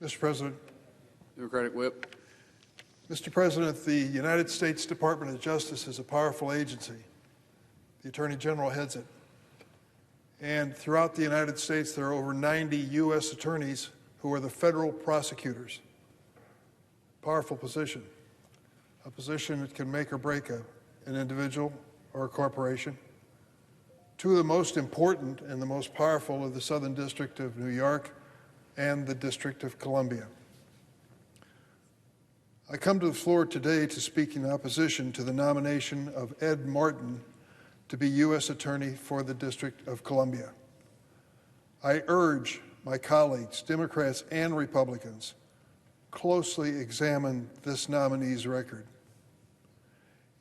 Mr. President. Democratic Whip. Mr. President, the United States Department of Justice is a powerful agency. The Attorney General heads it. And throughout the United States, there are over 90 U.S. attorneys who are the federal prosecutors. Powerful position. A position that can make or break an individual or a corporation. Two of the most important and the most powerful are the Southern District of New York and the District of Columbia. I come to the floor today to speak in opposition to the nomination of Ed Martin to be U.S. Attorney for the District of Columbia. I urge my colleagues, Democrats and Republicans, closely examine this nominee's record.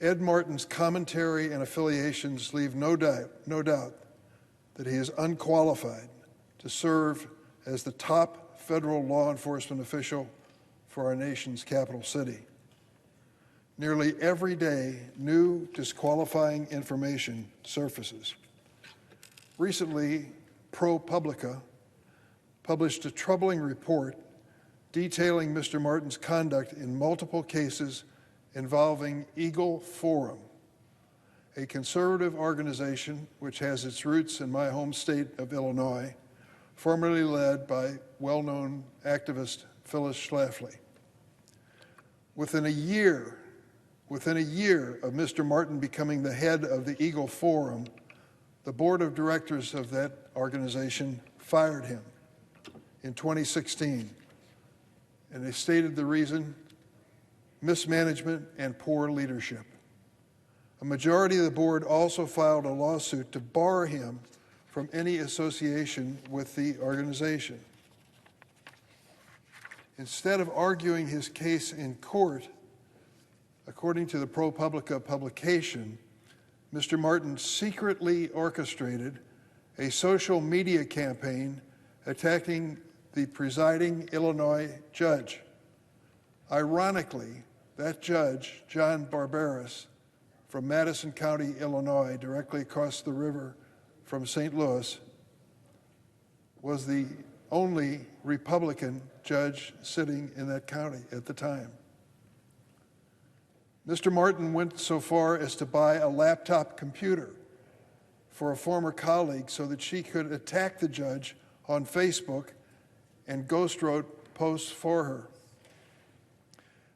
Ed Martin's commentary and affiliations leave no doubt that he is unqualified to serve as the top federal law enforcement official for our nation's capital city. Nearly every day, new disqualifying information surfaces. Recently, ProPublica published a troubling report detailing Mr. Martin's conduct in multiple cases involving Eagle Forum, a conservative organization which has its roots in my home state of Illinois, formerly led by well-known activist Phyllis Schlafly. Within a year of Mr. Martin becoming the head of the Eagle Forum, the board of directors of that organization fired him in 2016. And they stated the reason: mismanagement and poor leadership. A majority of the board also filed a lawsuit to bar him from any association with the organization. Instead of arguing his case in court, according to the ProPublica publication, Mr. Martin secretly orchestrated a social media campaign attacking the presiding Illinois judge. Ironically, that judge, John Barbaras, from Madison County, Illinois, directly across the river from St. Louis, was the only Republican judge sitting in that county at the time. Mr. Martin went so far as to buy a laptop computer for a former colleague so that she could attack the judge on Facebook and ghost wrote posts for her.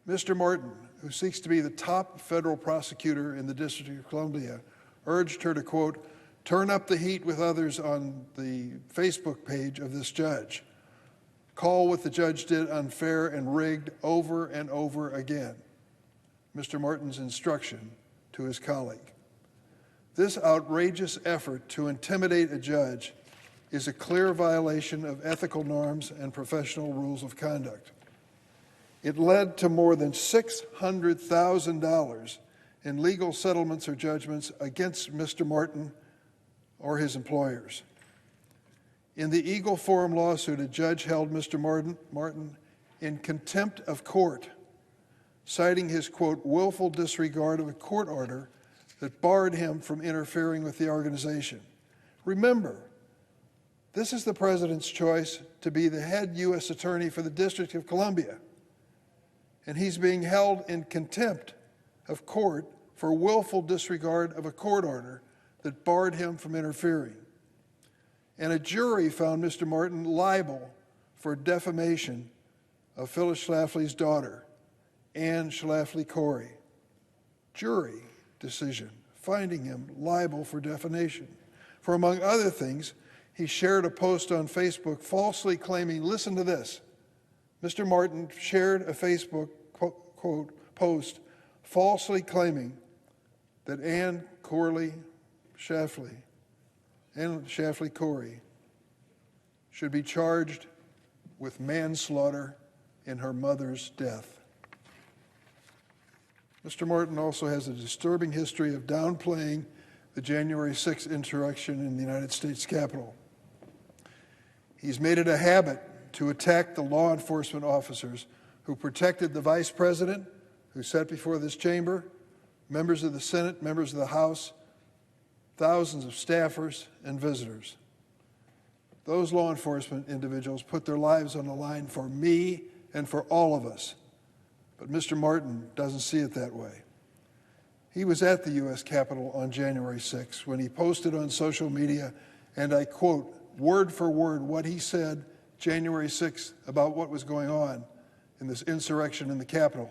Mr. Martin, who seeks to be the top federal prosecutor in the District of Columbia, urged her to, quote, turn up the heat with others on the Facebook page of this judge. Call what the judge did unfair and rigged over and over again. Mr. Martin's instruction to his colleague. This outrageous effort to intimidate a judge is a clear violation of ethical norms and professional rules of conduct. It led to more than $600,000 in legal settlements or judgments against Mr. Martin or his employers. In the Eagle Forum lawsuit, a judge held Mr. Martin in contempt of court, citing his, quote, willful disregard of a court order that barred him from interfering with the organization. Remember, this is the president's choice to be the head U.S. attorney for the District of Columbia, and he's being held in contempt of court for willful disregard of a court order that barred him from interfering. And a jury found Mr. Martin liable for defamation of Phyllis Schlafly's daughter, Ann Schlafly Corey. Jury decision finding him liable for defamation. For among other things, he shared a post on Facebook falsely claiming, listen to this, Mr. Martin shared a Facebook quote, post falsely claiming that Ann Schlafly Corey should be charged with manslaughter in her mother's death. Mr. Martin also has a disturbing history of downplaying the January 6th insurrection in the United States Capitol. He's made it a habit to attack the law enforcement officers who protected the vice president, who sat before this chamber, members of the Senate, members of the House, thousands of staffers and visitors. those law enforcement individuals put their lives on the line for me and for all of us. But Mr. Martin doesn't see it that way. He was at the U.S. Capitol on January 6 when he posted on social media, and I quote, word for word, what he said January 6th about what was going on in this insurrection in the Capitol.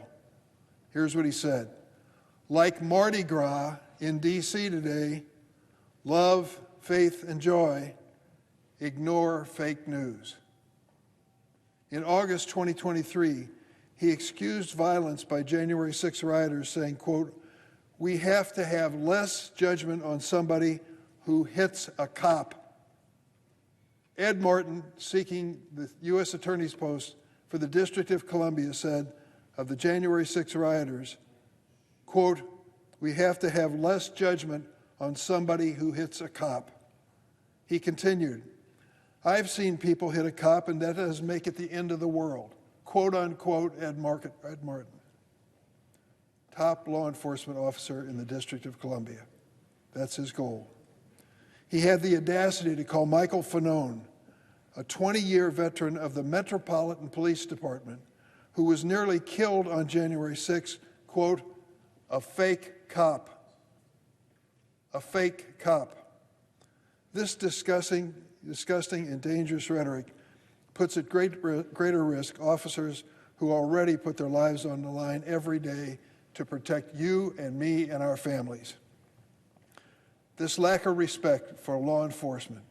Here's what he said. Like Mardi Gras in D.C. today, love, faith, and joy, ignore fake news. In August 2023, he excused violence by January 6 rioters, saying, quote, we have to have less judgment on somebody who hits a cop. Ed Martin, seeking the U.S. Attorney's post for the District of Columbia, said of the January 6 rioters, quote, we have to have less judgment on somebody who hits a cop. He continued, I've seen people hit a cop and that doesn't make it the end of the world. Quote unquote, Ed Martin, top law enforcement officer in the District of Columbia. That's his goal. He had the audacity to call Michael Fanone, a 20-year veteran of the Metropolitan Police Department, who was nearly killed on January 6, quote, a fake cop. A fake cop. This disgusting and dangerous rhetoric puts at greater risk officers who already put their lives on the line every day to protect you and me and our families. This lack of respect for law enforcement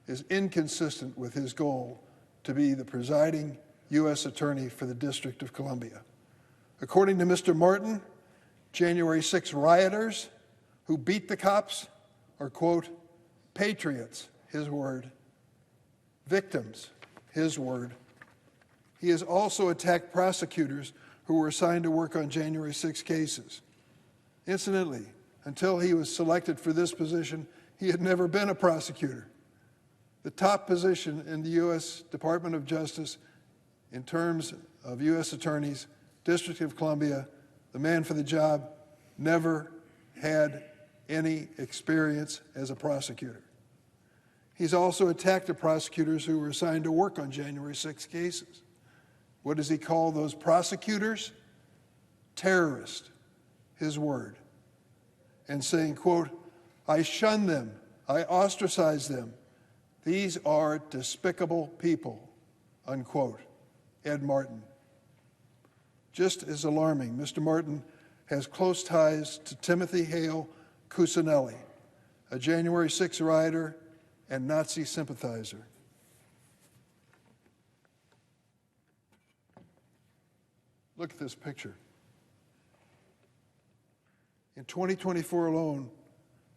is inconsistent with his goal to be the presiding U.S. Attorney for the District of Columbia. According to Mr. Martin, January 6 rioters who beat the cops are, quote, patriots, his word, victims, his word. He has also attacked prosecutors who were assigned to work on January 6 cases. Incidentally, until he was selected for this position, he had never been a prosecutor. The top position in the U.S. Department of Justice in terms of U.S. attorneys, District of Columbia, the man for the job, never had any experience as a prosecutor. He's also attacked the prosecutors who were assigned to work on January 6 cases. What does he call those prosecutors? Terrorists, his word. And saying, quote, I shun them, I ostracize them. These are despicable people, unquote. Ed Martin. Just as alarming, Mr. Martin has close ties to Timothy Hale Cuccinelli, a January 6 rioter and Nazi sympathizer. Look at this picture. In 2024 alone,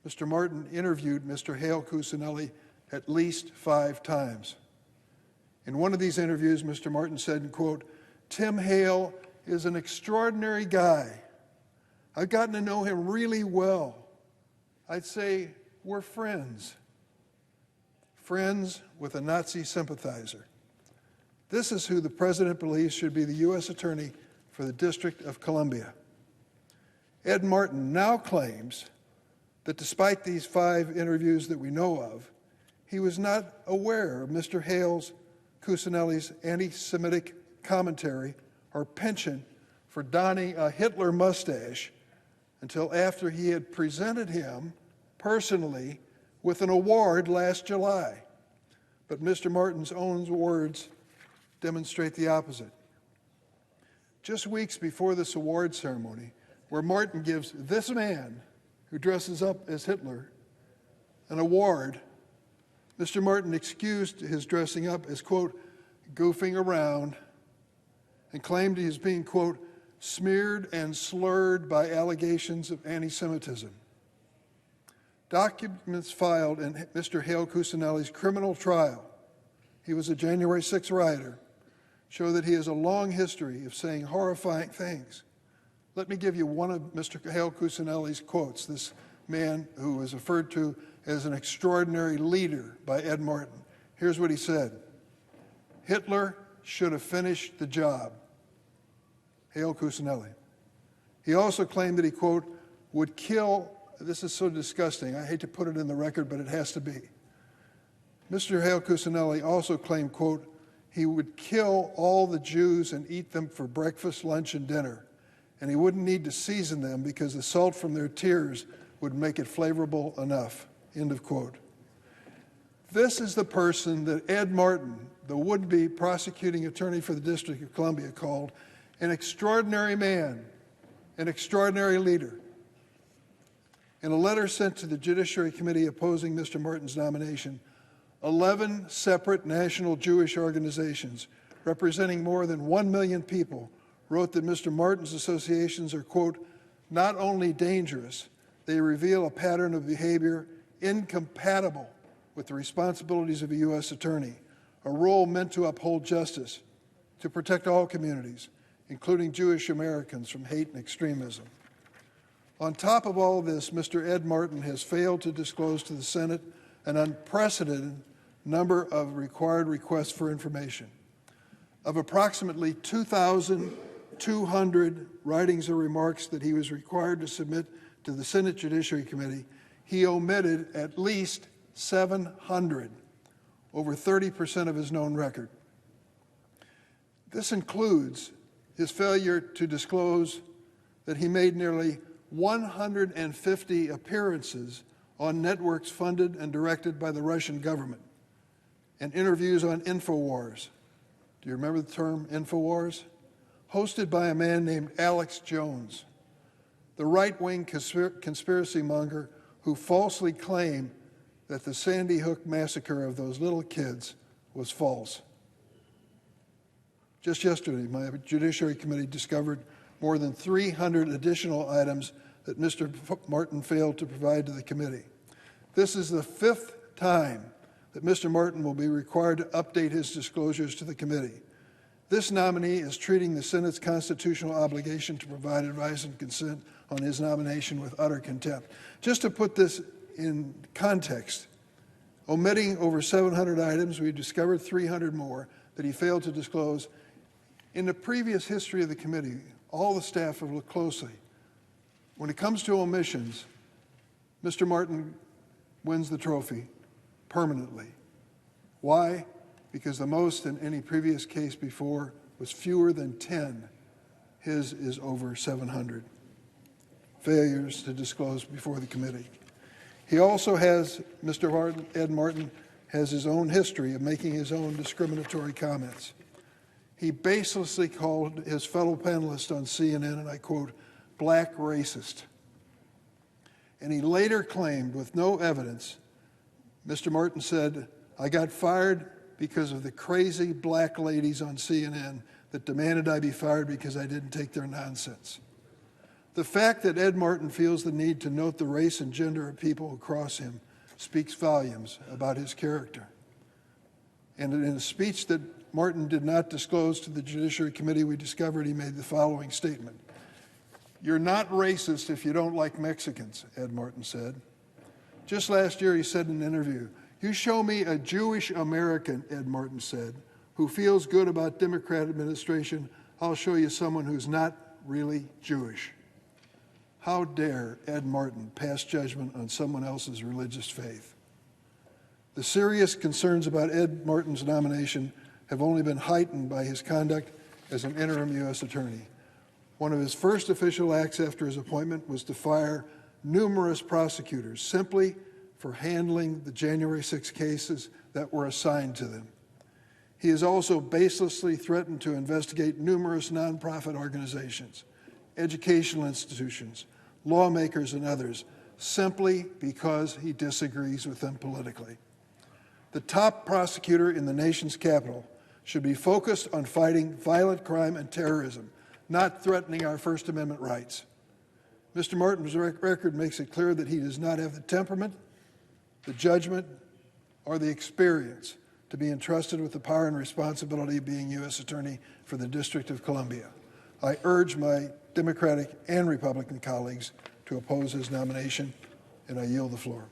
Mr. Martin interviewed Mr. Hale Cuccinelli at least 5 times. In one of these interviews, Mr. Martin said, quote, Tim Hale is an extraordinary guy. I've gotten to know him really well. I'd say we're friends. Friends with a Nazi sympathizer. This is who the president believes should be the U.S. Attorney for the District of Columbia. Ed Martin now claims that despite these 5 interviews that we know of, he was not aware of Mr. Hale Cuccinelli's anti-Semitic commentary or penchant for donning a Hitler mustache until after he had presented him personally with an award last July. But Mr. Martin's own words demonstrate the opposite. Just weeks before this award ceremony, where Martin gives this man, who dresses up as Hitler, an award, Mr. Martin excused his dressing up as, quote, goofing around, and claimed he was being, quote, smeared and slurred by allegations of anti-Semitism. Documents filed in Mr. Hale Cuccinelli's criminal trial, he was a January 6 rioter, show that he has a long history of saying horrifying things. Let me give you one of Mr. Hale Cuccinelli's quotes, this man who was referred to as an extraordinary leader by Ed Martin. Here's what he said. Hitler should have finished the job. Hale Cuccinelli. He also claimed that he, quote, would kill, this is so disgusting, I hate to put it in the record, but it has to be. Mr. Hale Cusinelli also claimed, quote, he would kill all the Jews and eat them for breakfast, lunch, and dinner, and he wouldn't need to season them because the salt from their tears would make it flavorful enough, end of quote. This is the person that Ed Martin, the would-be prosecuting attorney for the District of Columbia, called an extraordinary man, an extraordinary leader. In a letter sent to the Judiciary Committee opposing Mr. Martin's nomination, 11 separate national Jewish organizations representing more than 1 million people wrote that Mr. Martin's associations are, quote, not only dangerous, they reveal a pattern of behavior incompatible with the responsibilities of a U.S. attorney, a role meant to uphold justice, to protect all communities, including Jewish Americans, from hate and extremism. On top of all this, Mr. Ed Martin has failed to disclose to the Senate an unprecedented number of required requests for information. Of approximately 2,200 writings or remarks that he was required to submit to the Senate Judiciary Committee, he omitted at least 700, over 30% of his known record. This includes his failure to disclose that he made nearly 150 appearances on networks funded and directed by the Russian government, and interviews on InfoWars. Do you remember the term InfoWars? Hosted by a man named Alex Jones, the right-wing conspiracy monger who falsely claimed that the Sandy Hook massacre of those little kids was false. Just yesterday, my Judiciary Committee discovered more than 300 additional items that Mr. Martin failed to provide to the committee. This is the 5th time that Mr. Martin will be required to update his disclosures to the committee. This nominee is treating the Senate's constitutional obligation to provide advice and consent on his nomination with utter contempt. Just to put this in context, omitting over 700 items, we discovered 300 more that he failed to disclose. In the previous history of the committee, all the staff have looked closely. When it comes to omissions, Mr. Martin wins the trophy permanently. Why? Because the most in any previous case before was fewer than 10. His is over 700 failures to disclose before the committee. He also has, Ed Martin has his own history of making his own discriminatory comments. He baselessly called his fellow panelists on CNN, and I quote, black racist. And he later claimed, with no evidence, Mr. Martin said, I got fired because of the crazy black ladies on CNN that demanded I be fired because I didn't take their nonsense. The fact that Ed Martin feels the need to note the race and gender of people who cross him speaks volumes about his character. And in a speech that Martin did not disclose to the Judiciary Committee, we discovered he made the following statement. You're not racist if you don't like Mexicans, Ed Martin said. Just last year he said in an interview, you show me a Jewish American, Ed Martin said, who feels good about Democrat administration, I'll show you someone who's not really Jewish. How dare Ed Martin pass judgment on someone else's religious faith? The serious concerns about Ed Martin's nomination have only been heightened by his conduct as an interim U.S. attorney. One of his first official acts after his appointment was to fire numerous prosecutors simply for handling the January 6 cases that were assigned to them. He has also baselessly threatened to investigate numerous nonprofit organizations, educational institutions, lawmakers, and others, simply because he disagrees with them politically. The top prosecutor in the nation's capital should be focused on fighting violent crime and terrorism, not threatening our First Amendment rights. Mr. Martin's record makes it clear that he does not have the temperament, the judgment, or the experience to be entrusted with the power and responsibility of being U.S. Attorney for the District of Columbia. I urge my Democratic and Republican colleagues to oppose his nomination, and I yield the floor.